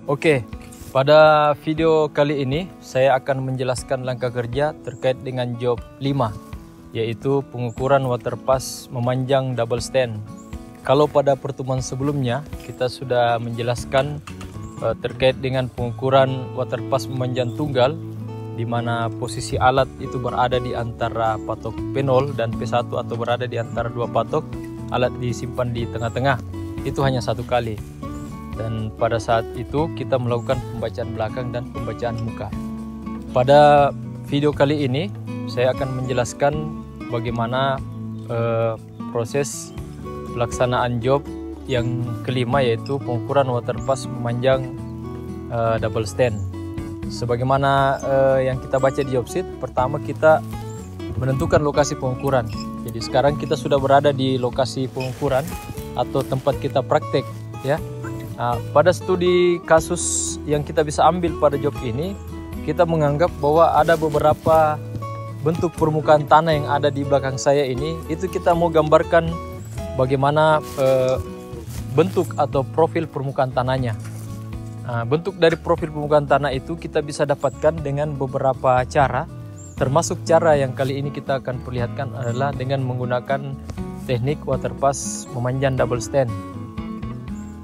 Oke, pada video kali ini saya akan menjelaskan langkah kerja terkait dengan job 5, yaitu pengukuran water pass memanjang double stand. Kalau pada pertemuan sebelumnya kita sudah menjelaskan terkait dengan pengukuran water pass memanjang tunggal, di mana posisi alat itu berada di antara patok P0 dan P1 atau berada di antara dua patok, alat disimpan di tengah-tengah. Itu hanya satu kali. Dan pada saat itu kita melakukan pembacaan belakang dan pembacaan muka. Pada video kali ini saya akan menjelaskan bagaimana proses pelaksanaan job yang kelima, yaitu pengukuran water pass memanjang double stand. Sebagaimana yang kita baca di job sheet, pertama kita menentukan lokasi pengukuran. Jadi sekarang kita sudah berada di lokasi pengukuran atau tempat kita praktek, ya. Nah, pada studi kasus yang kita bisa ambil pada job ini, kita menganggap bahwa ada beberapa bentuk permukaan tanah yang ada di belakang saya ini. Itu kita mau gambarkan bagaimana bentuk atau profil permukaan tanahnya. Nah, bentuk dari profil permukaan tanah itu kita bisa dapatkan dengan beberapa cara, termasuk cara yang kali ini kita akan perlihatkan adalah dengan menggunakan teknik water pass memanjang double stand.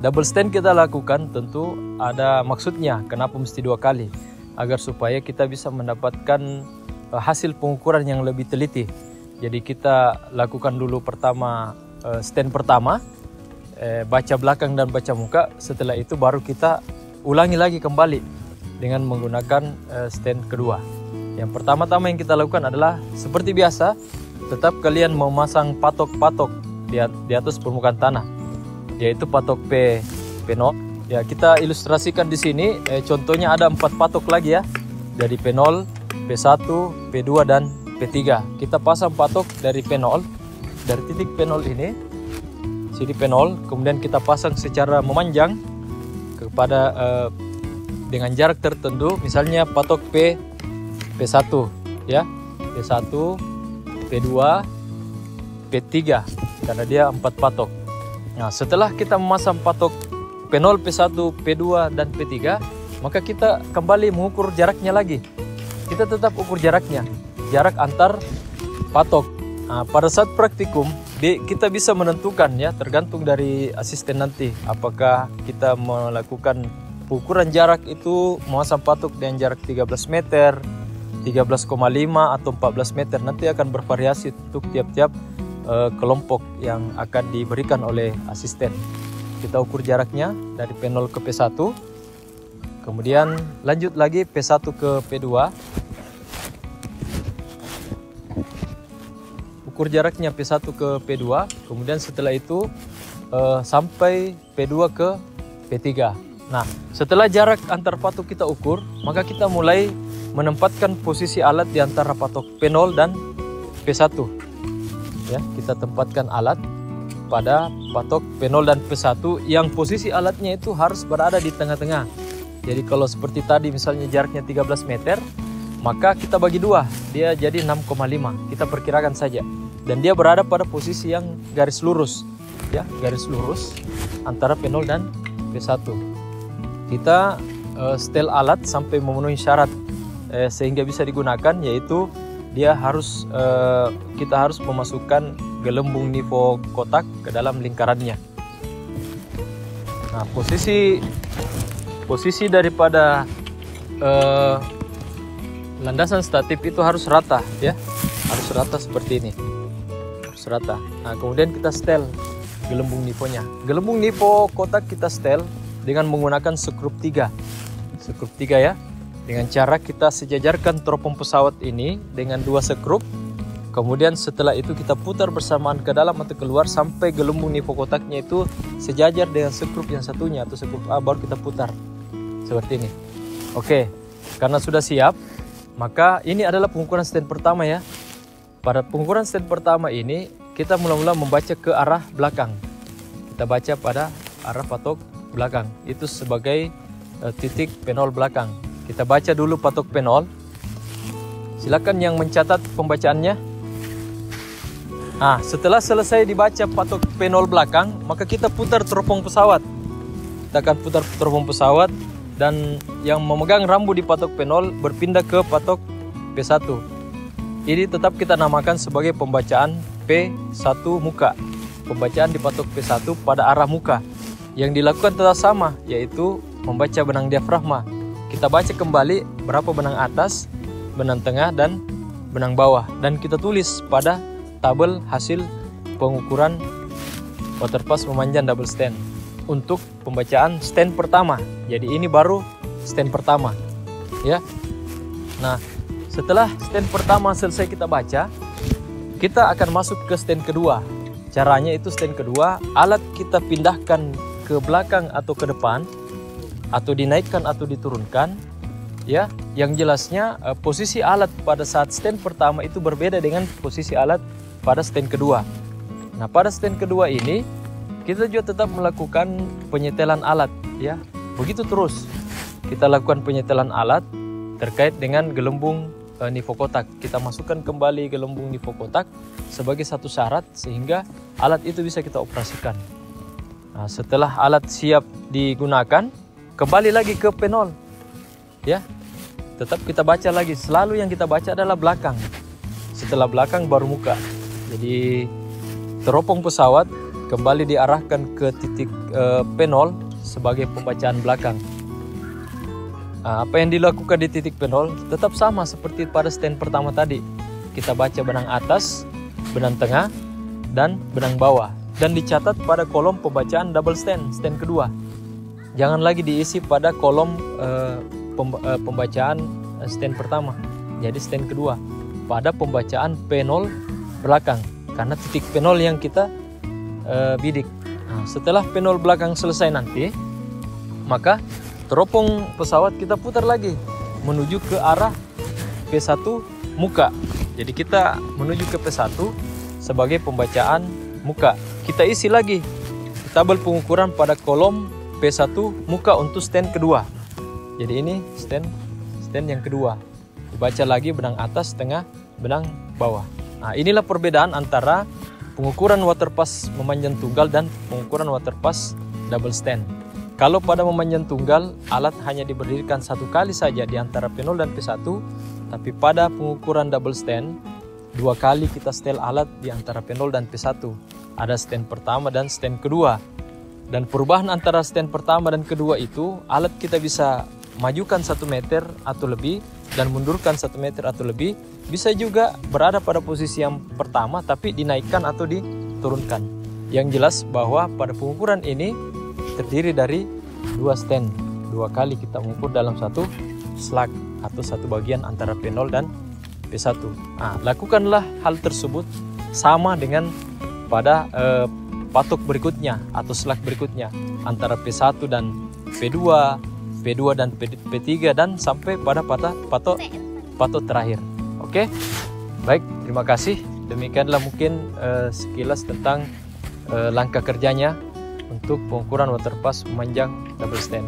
Double stand kita lakukan tentu ada maksudnya, kenapa mesti dua kali, agar supaya kita bisa mendapatkan hasil pengukuran yang lebih teliti. Jadi kita lakukan dulu pertama stand pertama, baca belakang dan baca muka. Setelah itu baru kita ulangi lagi kembali dengan menggunakan stand kedua. Yang pertama-tama yang kita lakukan adalah seperti biasa, tetap kalian memasang patok-patok di atas permukaan tanah, yaitu patok P0. Ya, kita ilustrasikan di sini. Contohnya ada 4 patok lagi ya, dari P0, P1, P2 dan P3. Kita pasang patok dari P0, dari titik P0 ini, sini P0, kemudian kita pasang secara memanjang kepada dengan jarak tertentu. Misalnya patok P1 ya, P1, P2, P3, karena dia 4 patok. Nah, setelah kita memasang patok P0, P1, P2 dan P3, maka kita kembali mengukur jaraknya lagi. Kita tetap ukur jaraknya, jarak antar patok. Nah, pada saat praktikum kita bisa menentukan ya, tergantung dari asisten nanti, apakah kita melakukan pengukuran jarak itu memasang patok dengan jarak 13 meter, 13,5 atau 14 meter. Nanti akan bervariasi untuk tiap-tiap kelompok yang akan diberikan oleh asisten. Kita ukur jaraknya dari P0 ke P1, kemudian lanjut lagi P1 ke P2, ukur jaraknya P1 ke P2, kemudian setelah itu sampai P2 ke P3. Nah, setelah jarak antar patok kita ukur, maka kita mulai menempatkan posisi alat di antara patok P0 dan P1. Ya, kita tempatkan alat pada patok P0 dan P1 yang posisi alatnya itu harus berada di tengah-tengah. Jadi kalau seperti tadi misalnya jaraknya 13 meter, maka kita bagi dua, dia jadi 6,5. Kita perkirakan saja. Dan dia berada pada posisi yang garis lurus. Ya, garis lurus antara P0 dan P1. Kita setel alat sampai memenuhi syarat sehingga bisa digunakan, yaitu dia harus kita harus memasukkan gelembung nifo kotak ke dalam lingkarannya. Nah, posisi daripada landasan statif itu harus rata ya, harus rata seperti ini, harus rata. Nah, kemudian kita setel gelembung nifonya. Gelembung nifo kotak kita setel dengan menggunakan skrup 3 ya. Dengan cara kita sejajarkan teropong pesawat ini dengan 2 skrup. Kemudian setelah itu kita putar bersamaan ke dalam atau keluar sampai gelembung nifo kotaknya itu sejajar dengan skrup yang satunya atau skrup A, baru kita putar seperti ini. Oke, karena sudah siap, maka ini adalah pengukuran stand pertama ya. Pada pengukuran stand pertama ini kita mula-mula membaca ke arah belakang. Kita baca pada arah patok belakang. Itu sebagai titik P0 belakang. Kita baca dulu patok P0. Silakan yang mencatat pembacaannya. Nah, setelah selesai dibaca patok P0 belakang, maka kita putar teropong pesawat. Kita akan putar teropong pesawat dan yang memegang rambu di patok P0 berpindah ke patok P1. Ini tetap kita namakan sebagai pembacaan P1 muka. Pembacaan di patok P1 pada arah muka. Yang dilakukan tetap sama, yaitu membaca benang diafragma. Kita baca kembali berapa benang atas, benang tengah, dan benang bawah. Dan kita tulis pada tabel hasil pengukuran waterpass memanjang double stand untuk pembacaan stand pertama. Jadi ini baru stand pertama, ya. Nah, setelah stand pertama selesai kita baca, kita akan masuk ke stand kedua. Caranya itu stand kedua, alat kita pindahkan ke belakang atau ke depan, atau dinaikkan atau diturunkan, ya. Yang jelasnya posisi alat pada saat stand pertama itu berbeda dengan posisi alat pada stand kedua. Nah, pada stand kedua ini kita juga tetap melakukan penyetelan alat, ya. Begitu terus kita lakukan penyetelan alat terkait dengan gelembung nifo kotak. Kita masukkan kembali gelembung nifo kotak sebagai satu syarat sehingga alat itu bisa kita operasikan. Nah, setelah alat siap digunakan, kembali lagi ke P0, ya. Tetap kita baca lagi. Selalu yang kita baca adalah belakang. Setelah belakang baru muka. Jadi teropong pesawat kembali diarahkan ke titik P0 sebagai pembacaan belakang. Nah, apa yang dilakukan di titik P0 tetap sama seperti pada stand pertama tadi. Kita baca benang atas, benang tengah, dan benang bawah. Dan dicatat pada kolom pembacaan double stand, stand kedua. Jangan lagi diisi pada kolom pembacaan stand pertama. Jadi stand kedua pada pembacaan P0 belakang. Karena titik P0 yang kita bidik. Nah, setelah P0 belakang selesai nanti, maka teropong pesawat kita putar lagi menuju ke arah P1 muka. Jadi kita menuju ke P1 sebagai pembacaan muka. Kita isi lagi tabel pengukuran pada kolom P1 muka untuk stand kedua. Jadi ini stand yang kedua. Dibaca lagi benang atas, tengah, benang bawah. Nah, inilah perbedaan antara pengukuran waterpass memanjang tunggal dan pengukuran waterpass double stand. Kalau pada memanjang tunggal, alat hanya diberdirikan satu kali saja di antara P0 dan P1, tapi pada pengukuran double stand, 2 kali kita setel alat di antara P0 dan P1. Ada stand pertama dan stand kedua. Dan perubahan antara stand pertama dan kedua itu, alat kita bisa majukan 1 meter atau lebih dan mundurkan 1 meter atau lebih. Bisa juga berada pada posisi yang pertama tapi dinaikkan atau diturunkan. Yang jelas bahwa pada pengukuran ini terdiri dari 2 stand. 2 kali kita mengukur dalam satu slug atau satu bagian antara P0 dan P1. Nah, lakukanlah hal tersebut sama dengan pada patok berikutnya atau slug berikutnya antara P1 dan P2, P2 dan P3 dan sampai pada patok terakhir. Oke, baik, terima kasih. Demikianlah mungkin sekilas tentang langkah kerjanya untuk pengukuran waterpass memanjang double stand.